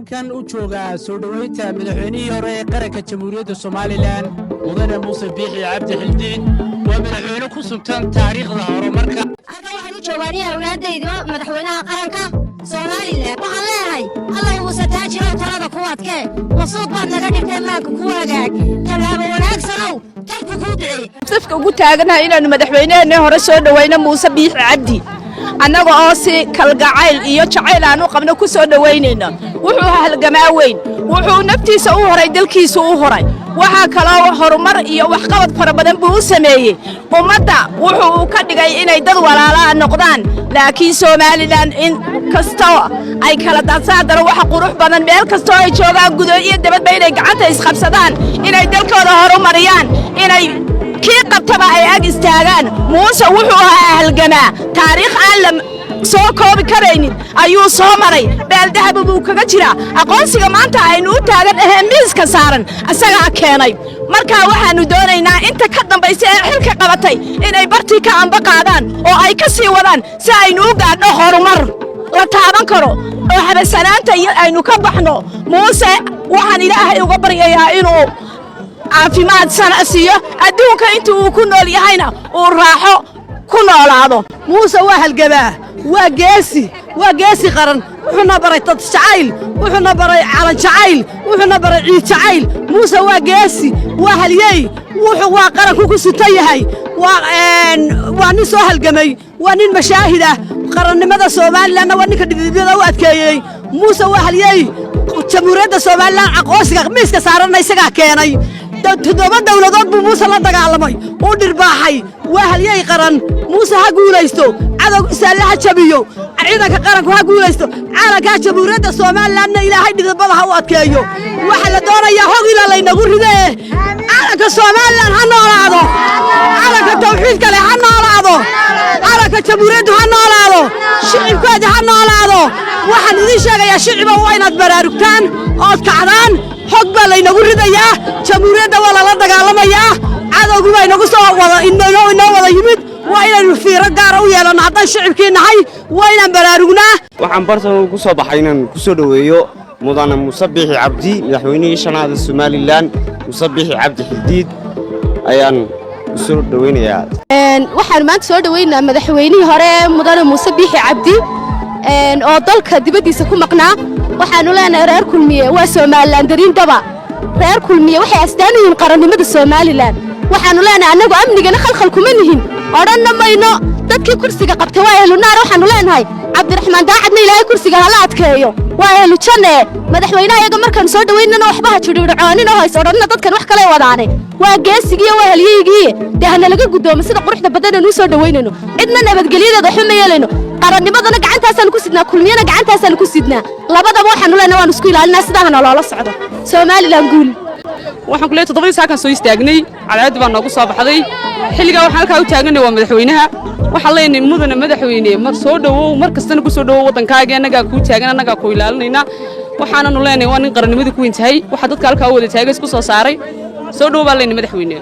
halkan u jooga soo dhaweynta madaxweynihii hore ee qaranka jamhuuriyadda Soomaaliland mudane Muuse Biixi Cabdi Xildiin waa madaxweyne ku suntan taariikhda horumarka waxaan u joogaaniyaa awlaadayda madaxweynaha qaranka Soomaaliland waxaan leeyahay Allah Muuse taajiro talada ku adkee wasuuq baad naga dhigtay maaka ku wanaag talaabo wanaagsanow dadku ku dhicay safka ugu taaganahay inaan madaxweynaha hore soo dhaweyno Muuse Biixi Cabdi annaga oo si kalgacayl iyo jacayl aan u qabno ku soo dhaweynayna wuxuu halgamaa weyn wuxuu naftiisa u horay dalkiisa u horay waxa kale oo horumar iyo wax qabad fara badan buu sameeyay ummadda wuxuu ka dhigay inay dad walaalaha noqdaan laakiin Soomaaliland in kasto ay kala daadsadaan wax qurux badan meel kasto ay joogaan gudo iyo dabadba inay gacanta isqabsadaan inay dalkooda horumariyaan inay kii qabtaba ay ag istaagaan Muuse wuxuu halgamaa taariikh aan soo koobi karaynin ayuu soo maray beel dahab buu kaga jira aqoonsiga maanta aynu u taagan miiska saaran asaga keenay marka waxaanu doonaynaa inta ka dambaysa ee xilka qabatay inay bartii ka amba qaadaan oo ay ka sii wadaan si aynu u gaadho horumar la taaban karo oo habasanaanta aynu ka baxno Muuse waxaan Ilaahay uga baryayaa inuu caafimaad sanasiyo adduunka inta uu ku nool yahayna uu raaxo ku noolaado Muuse waa halgamaa waa geesi qaran wuxuuna baray dad jacayl wuxuuna baray calan jacayl wuxuuna baray ciid jacayl Muuse waa geesi waa halyay wuxuu waa qaranku ku sutan yahay waa nin soo halgamay waa nin mashaahid ah qarannimada Soomaaliland waa ninka dhidibada u adkeeyay Muuse waa halyay jamhuuriyadda Soomaaliland aqoonsiga miiska saaran isaga keenay toddoba dawladood buu Muuse la dagaalamay oo dhirbaaxay waa halyay qaran Muuse ha guulaysto cadow isaalaha jabiyo ciidanka qaranku ha guulaysto calanka jamhuuriyadda Soomaaliland Ilaahay dhidibada ha u adkeeyo waxa la doonayaa hog ila laynagu ridee calanka Soomaaliland ha noolaado calanka tawxiidka leh ha noolaado calanka jamhuuriyadda ha noolaado shicibkooda ha noolaado waxaan idin sheegayaa shiciba waa inaad baraarugtaan oo kacdaan hog baa laynagu ridayaa jamhuuriyadda waa la dagaalamayaa cadowgu way nagu soo wada inoo wada yimid waa inaynu fiiro gaar u yeelano haddaan shicibkii nahay waa inaan baraarugnaa waxaan bartan ku soo baxay inaan ku soo dhaweeyo mudane Muuse Biixi Cabdi madaxweynihii shanaad ee Soomaaliland Muuse Biixi Cabdi Xildiin ayaan ku soo dhaweynayaa waxaan maanta soo dhaweynaa madaxweynihii hore mudane Muuse Biixi Cabdi oo dalka dibadiisa ku maqnaa waxaanu leenahay reer kulmiye waa Soomaaliland darin daba reer kulmiye waxay astaan yihiin qarannimada Soomaaliland waxaanu leenahay anagu amnigana khalkhal kuma nihin oranna mayno dadkii kursiga qabtay waa ehlu naar waxaanu leenahay Cabdiraxmaan Daacadna Ilaahay kursiga hala adkeeyo waa ehlu janne madaxweynaha iyaga markaan soo dhaweynana waxba ha jidhircoonina hoos oranna dadkan wax kale wadaanay waa geesigiyo waa halyeeyigii deehna laga gudoomo sida quruxda badan uu soo dhaweynayno cidna nabadgelyada xuma yeelayno qarannimadana gacantaasaan ku sidnaa kulmiyana gacantaasaan ku sidnaa labadaba waxaanu leenahay waan isku ilaalinaa sidaana loola socdo Soomaaliland guul waxaan ku leeyahay 7 saakan soo istaagnay calaad baan noogu soo baxday xilliga waxaan halka u taaganay waa madaxweynaha waxaan leenahay mudane madaxweyne mar soo dhawow mar kastana ku soo dhawow wadankaaga anaga ku taagan anaga ku ilaalinayna waxaananu leenahay waa nin qarannimada ku weyn tahay waxa dadka halka u wada taagay isku soo saaray soo dhawow baa leenahay madaxweyne